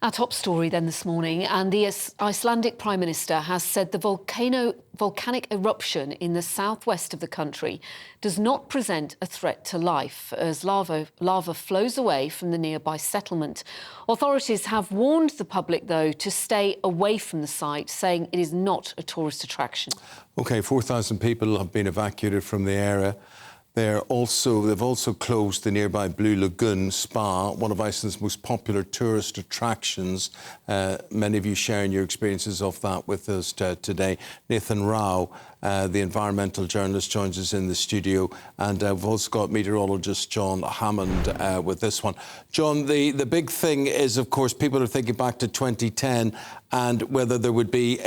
Our top story then this morning, and the Icelandic Prime Minister has said the volcanic eruption in the southwest of the country does not present a threat to life as lava flows away from the nearby settlement. Authorities have warned the public, though, to stay away from the site, saying it is not a tourist attraction. OK, 4,000 people have been evacuated from the area. They've also closed the nearby Blue Lagoon Spa, one of Iceland's most popular tourist attractions. Many of you sharing your experiences of that with us today. Nathan Rao, the environmental journalist, joins us in the studio, and we've also got meteorologist John Hammond with this one. John, the big thing is, of course, people are thinking back to 2010 and whether there would be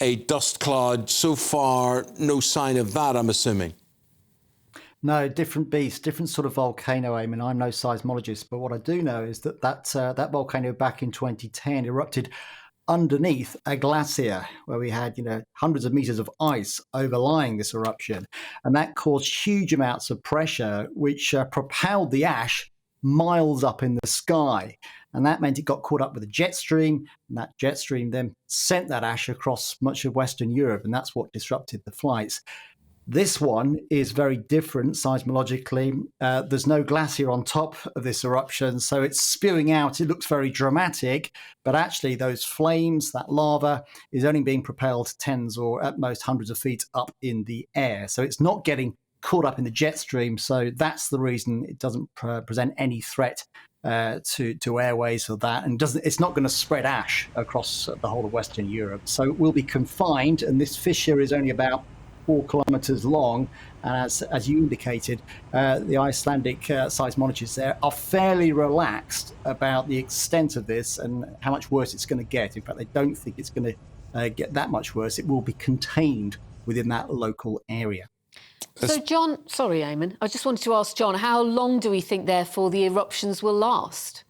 a dust cloud. So far, no sign of that, I'm assuming. No, different beast, different sort of volcano, Eamon. I'm no seismologist, but what I do know is that volcano back in 2010 erupted underneath a glacier where we had, hundreds of meters of ice overlying this eruption. And that caused huge amounts of pressure, which propelled the ash miles up in the sky. And that meant it got caught up with a jet stream, and that jet stream then sent that ash across much of Western Europe, and that's what disrupted the flights. This one is very different seismologically. There's no glacier on top of this eruption, so it's spewing out. It looks very dramatic, but actually those flames, that lava, is only being propelled tens or at most hundreds of feet up in the air. So it's not getting caught up in the jet stream. So that's the reason it doesn't present any threat to airways or that, and it's not going to spread ash across the whole of Western Europe. So it will be confined, and this fissure is only about 4 kilometres long, and as you indicated, the Icelandic seismologists there are fairly relaxed about the extent of this and how much worse it's going to get. In fact, they don't think it's going to get that much worse. It will be contained within that local area. So, John, sorry, Eamon, I just wanted to ask John, how long do we think, therefore, the eruptions will last?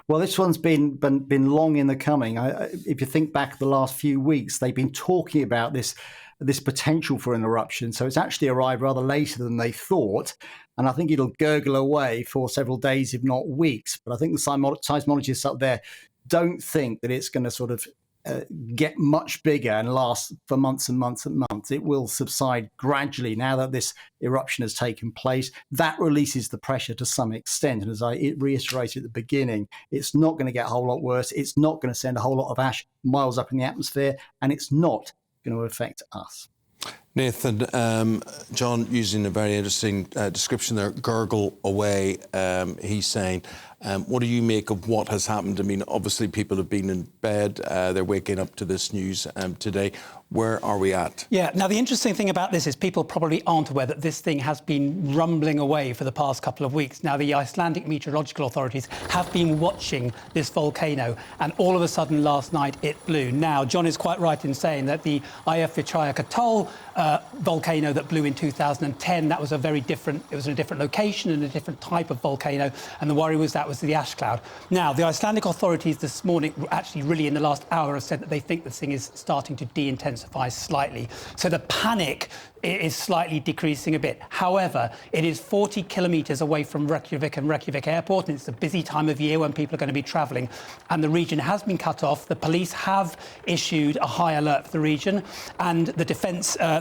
Well, this one's been long in the coming. If you think back the last few weeks, they've been talking about this potential for an eruption. So it's actually arrived rather later than they thought. And I think it'll gurgle away for several days, if not weeks. But I think the seismologists up there don't think that it's going to sort of get much bigger and last for months and months and months. It will subside gradually now that this eruption has taken place. That releases the pressure to some extent. And as I reiterated at the beginning, it's not going to get a whole lot worse. It's not going to send a whole lot of ash miles up in the atmosphere, and it's not going to affect us. Nathan, John using a very interesting description there, gurgle away, he's saying. What do you make of what has happened? I mean, obviously people have been in bed, they're waking up to this news today. Where are we at? Yeah, now the interesting thing about this is people probably aren't aware that this thing has been rumbling away for the past couple of weeks. Now, the Icelandic meteorological authorities have been watching this volcano, and all of a sudden last night it blew. Now, John is quite right in saying that the Evacuations volcano that blew in 2010, that was it was in a different location and a different type of volcano, and the worry was that was the ash cloud. Now, the Icelandic authorities this morning, actually really in the last hour, have said that they think this thing is starting to de-intensify slightly. So the panic is slightly decreasing a bit. However, it is 40 kilometres away from Reykjavik and Reykjavik Airport, and it's a busy time of year when people are going to be travelling, and the region has been cut off. The police have issued a high alert for the region, and the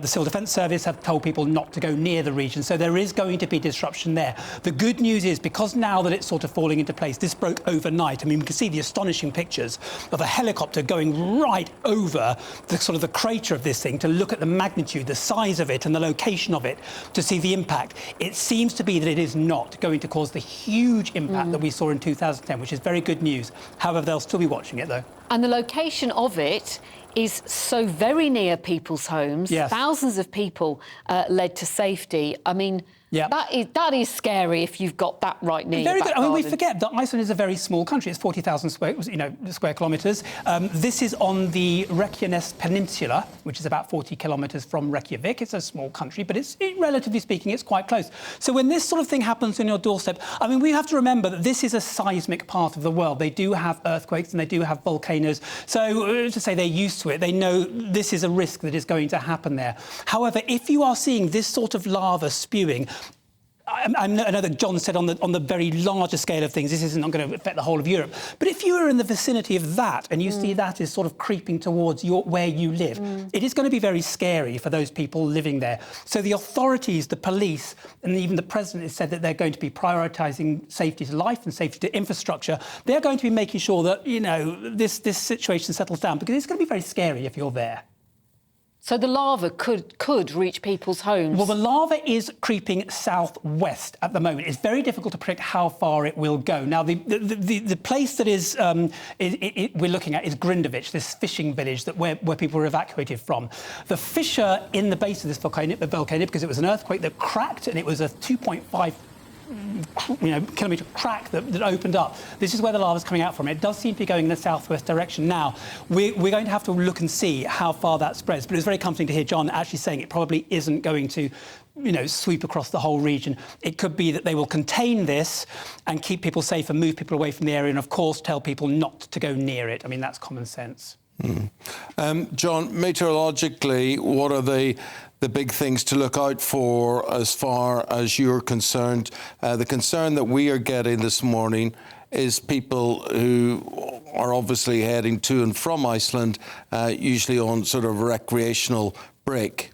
Civil Defence Service have told people not to go near the region. So there is going to be disruption there. The good news is, because now that it's sort of falling into place, this broke overnight. I mean, we can see the astonishing pictures of a helicopter going right over the crater of this thing to look at the magnitude, the size of it and the location of it, to see the impact. It seems to be that it is not going to cause the huge impact that we saw in 2010, which is very good news. However, they'll still be watching it, though. And the location of it is so very near people's homes. Yes. Thousands of people led to safety. I mean, yep. That is scary if you've got that right near Very your good. back I mean, we garden. forget that Iceland is a very small country. It's 40,000 square kilometres. This is on the Reykjanes Peninsula, which is about 40 kilometres from Reykjavik. It's a small country, but relatively speaking, it's quite close. So when this sort of thing happens on your doorstep, I mean, we have to remember that this is a seismic part of the world. They do have earthquakes and they do have volcanoes. So to say they're used to it, they know this is a risk that is going to happen there. However, if you are seeing this sort of lava spewing, I know that John said on the very larger scale of things, this isn't not going to affect the whole of Europe. But if you are in the vicinity of that and you see that is sort of creeping towards where you live, it is going to be very scary for those people living there. So the authorities, the police, and even the president has said that they're going to be prioritising safety to life and safety to infrastructure. They're going to be making sure that, you know, this situation settles down, because it's going to be very scary if you're there. So the lava could reach people's homes? Well, the lava is creeping southwest at the moment. It's very difficult to predict how far it will go. Now, the place that is we're looking at is Grindavik, this fishing village where people were evacuated from. The fissure in the base of this volcano, because it was an earthquake that cracked, and it was a 2.5 kilometre crack that opened up. This is where the lava's coming out from. It does seem to be going in the southwest direction now. We're going to have to look and see how far that spreads. But it's very comforting to hear John actually saying it probably isn't going to, you know, sweep across the whole region. It could be that they will contain this and keep people safe and move people away from the area, and of course tell people not to go near it. I mean, that's common sense. John, meteorologically, what are the big things to look out for as far as you're concerned? The concern that we are getting this morning is people who are obviously heading to and from Iceland, usually on sort of recreational break.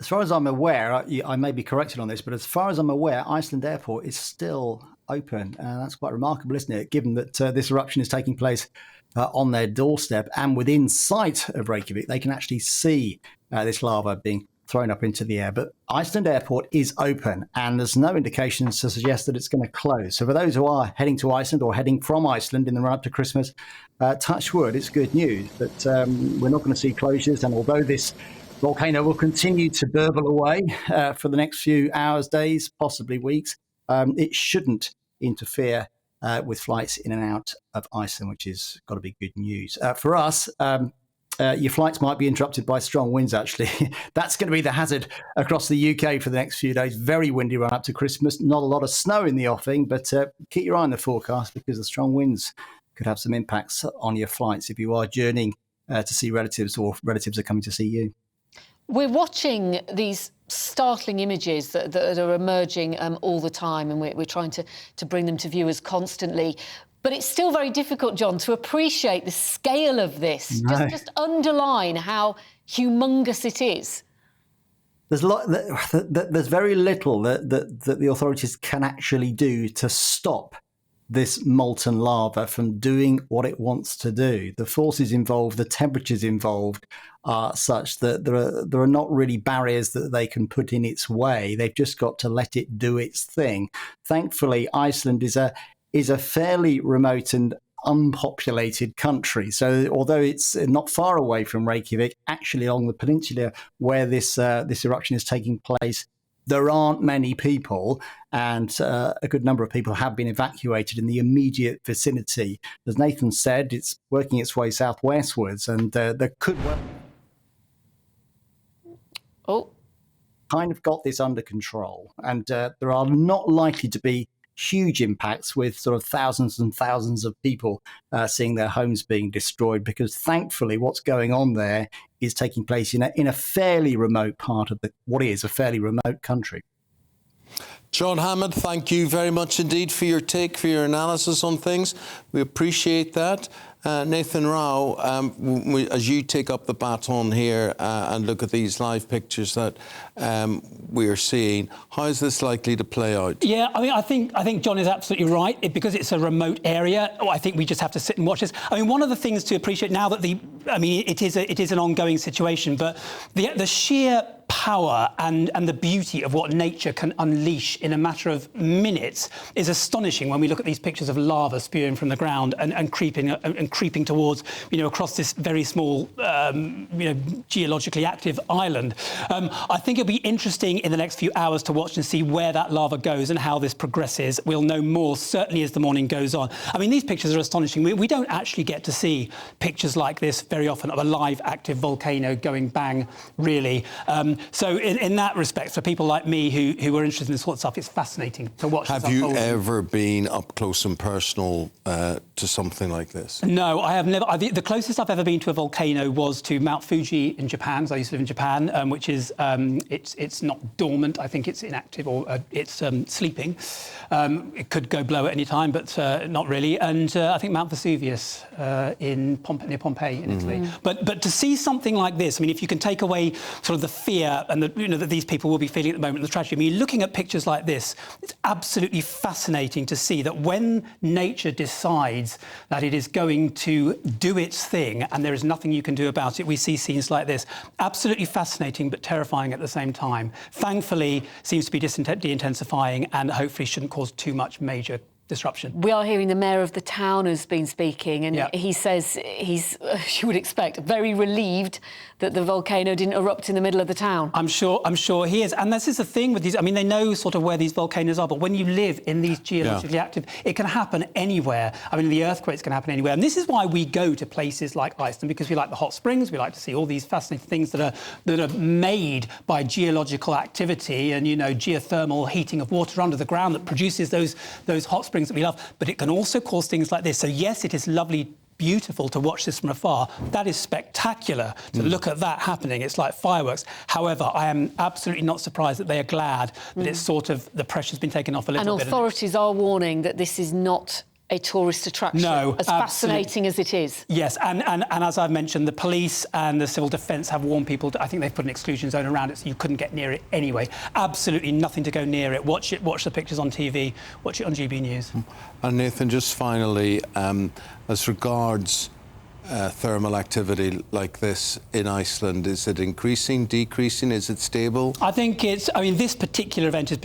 As far as I'm aware, I may be corrected on this, but as far as I'm aware, Iceland Airport is still open. That's quite remarkable, isn't it, given that this eruption is taking place on their doorstep and within sight of Reykjavik. They can actually see this lava being thrown up into the air. But Iceland Airport is open, and there's no indications to suggest that it's going to close. So for those who are heading to Iceland or heading from Iceland in the run-up to Christmas, touch wood, it's good news. But we're not going to see closures, and although this volcano will continue to burble away for the next few hours, days, possibly weeks, it shouldn't interfere with flights in and out of Iceland, which has got to be good news. For us, your flights might be interrupted by strong winds, actually. That's going to be the hazard across the UK for the next few days. Very windy run up to Christmas. Not a lot of snow in the offing, but keep your eye on the forecast, because the strong winds could have some impacts on your flights if you are journeying to see relatives, or relatives are coming to see you. We're watching these startling images that are emerging all the time, and we're trying to bring them to viewers constantly. But it's still very difficult, John, to appreciate the scale of this. No. Just underline how humongous it is. There's very little that the authorities can actually do to stop this molten lava from doing what it wants to do. The forces involved, the temperatures involved are such that there are not really barriers that they can put in its way. They've just got to let it do its thing. Thankfully, Iceland is a fairly remote and unpopulated country. So although it's not far away from Reykjavik, actually along the peninsula where this eruption is taking place, there aren't many people, and a good number of people have been evacuated in the immediate vicinity. As Nathan said, it's working its way southwestwards, and there could kind of got this under control. And there are not likely to be huge impacts with sort of thousands and thousands of people seeing their homes being destroyed, because thankfully what's going on there is taking place in a fairly remote part of what is a fairly remote country. John Hammond, thank you very much indeed for your take, for your analysis on things. We appreciate that. Nathan Rao, as you take up the baton here and look at these live pictures that we are seeing, how is this likely to play out? Yeah, I think John is absolutely right. Because it's a remote area, I think we just have to sit and watch this. I mean, one of the things to appreciate now that it is an ongoing situation, but the sheer power and the beauty of what nature can unleash in a matter of minutes is astonishing when we look at these pictures of lava spewing from the ground and creeping towards, across this very small, geologically active island. I think it'll be interesting in the next few hours to watch and see where that lava goes and how this progresses. We'll know more, certainly, as the morning goes on. I mean, these pictures are astonishing. We don't actually get to see pictures like this very often of a live, active volcano going bang, really. So in that respect, for people like me who are interested in this sort of stuff, it's fascinating to watch. Have you ever been up close and personal to something like this? No, I have never. The closest I've ever been to a volcano was to Mount Fuji in Japan, because I used to live in Japan, which is it's not dormant. I think it's inactive, or it's sleeping. It could go blow at any time, but not really. And I think Mount Vesuvius near Pompeii in Italy. But to see something like this, I mean, if you can take away sort of the fear and that these people will be feeling at the moment, the tragedy. I mean, looking at pictures like this, it's absolutely fascinating to see that when nature decides that it is going to do its thing and there is nothing you can do about it, we see scenes like this. Absolutely fascinating, but terrifying at the same time. Thankfully, seems to be de-intensifying and hopefully shouldn't cause too much major disruption. We are hearing the mayor of the town has been speaking, and yeah. he says he's, you would expect, very relieved that the volcano didn't erupt in the middle of the town. I'm sure he is. And this is the thing with these, I mean, they know sort of where these volcanoes are, but when you live in these geologically active, it can happen anywhere. I mean, the earthquakes can happen anywhere. And this is why we go to places like Iceland, because we like the hot springs, we like to see all these fascinating things that are made by geological activity and, geothermal heating of water under the ground that produces those hot springs that we love. But it can also cause things like this. So yes, it is lovely, beautiful to watch this from afar. That is spectacular to look at that happening. It's like fireworks. However, I am absolutely not surprised that they are glad that it's sort of, the pressure's been taken off a little bit. And authorities are warning that this is not a tourist attraction, no, as fascinating as it is. Yes, and as I've mentioned, the police and the civil defence have warned people. I think they've put an exclusion zone around it, so you couldn't get near it anyway. Absolutely nothing to go near it. Watch the pictures on TV, watch it on GB News. And Nathan, just finally, as regards thermal activity like this in Iceland, is it increasing, decreasing, is it stable? I think this particular event is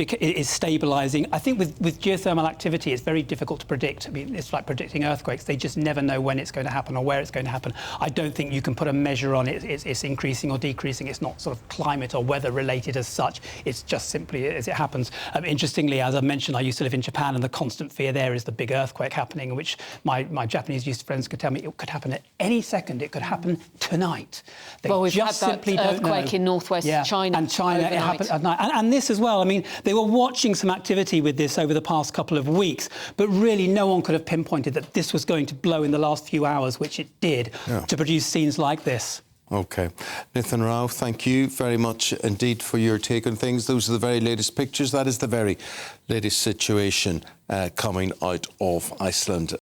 stabilising. I think with geothermal activity, it's very difficult to predict. I mean, it's like predicting earthquakes. They just never know when it's going to happen or where it's going to happen. I don't think you can put a measure on it. It's increasing or decreasing. It's not sort of climate or weather related as such. It's just simply as it happens. Interestingly, as I mentioned, I used to live in Japan, and the constant fear there is the big earthquake happening, which my Japanese youth friends could tell me it could happen at any second. It could happen tonight. We've had that earthquake in northwest China. And China, it happened at night. And this as well. I mean, they were watching some activity with this over the past couple of weeks, but really no one could have pinpointed that this was going to blow in the last few hours, which it did, to produce scenes like this. OK. Nathan Rao, thank you very much indeed for your take on things. Those are the very latest pictures. That is the very latest situation coming out of Iceland.